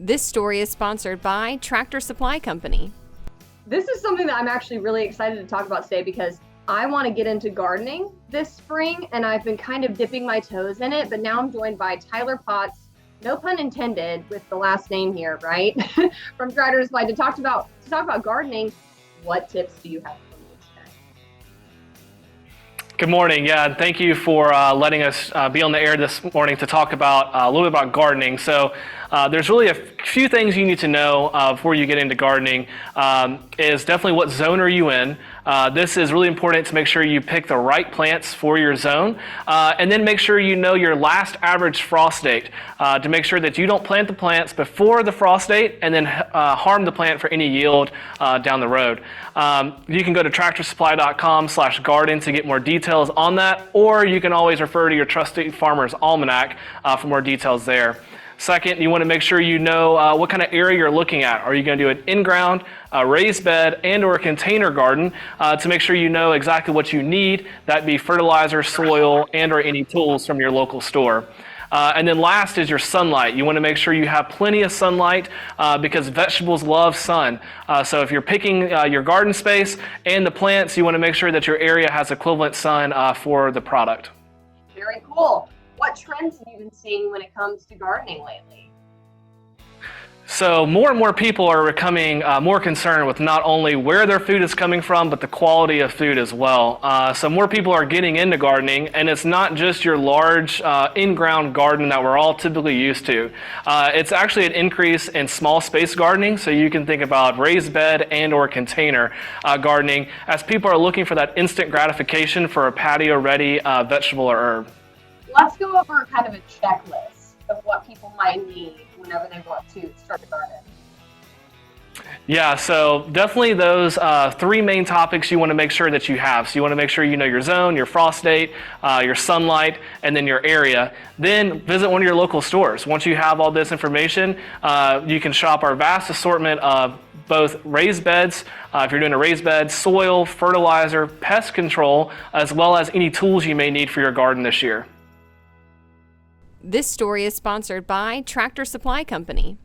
This story is sponsored by Tractor Supply Company. This is something that I'm actually really excited to talk about today because I want to get into gardening this spring, and I've been kind of dipping my toes in it, but now I'm joined by Tyler Potts, no pun intended with the last name here, right? From Tractor Supply to talk about gardening. What tips do you have for me today? Good morning. Yeah, thank you for letting us be on the air this morning to talk about a little bit about gardening. So there's really a few things you need to know before you get into gardening. Is definitely what zone are you in. This is really important to make sure you pick the right plants for your zone, and then make sure you know your last average frost date to make sure that you don't plant the plants before the frost date and then harm the plant for any yield down the road. You can go to tractorsupply.com/garden to get more details on that, or you can always refer to your trusted Farmer's Almanac for more details there. Second, you want to make sure you know what kind of area you're looking at. Are you going to do an in-ground, raised bed, and or a container garden to make sure you know exactly what you need. That'd be fertilizer, soil, and or any tools from your local store. And then last is your sunlight. You want to make sure you have plenty of sunlight because vegetables love sun. So if you're picking your garden space and the plants, you want to make sure that your area has equivalent sun for the product. Very cool. What trends have you been seeing when it comes to gardening lately? So more and more people are becoming more concerned with not only where their food is coming from, but the quality of food as well. So more people are getting into gardening, and it's not just your large in-ground garden that we're all typically used to. It's actually an increase in small space gardening, so you can think about raised bed and or container gardening as people are looking for that instant gratification for a patio-ready vegetable or herb. Let's go over kind of a checklist of what people might need whenever they want to start a garden. Yeah, so definitely those three main topics you want to make sure that you have. So you want to make sure you know your zone, your frost date, your sunlight, and then your area. Then visit one of your local stores. Once you have all this information, you can shop our vast assortment of both raised beds, if you're doing a raised bed, soil, fertilizer, pest control, as well as any tools you may need for your garden this year. This story is sponsored by Tractor Supply Company.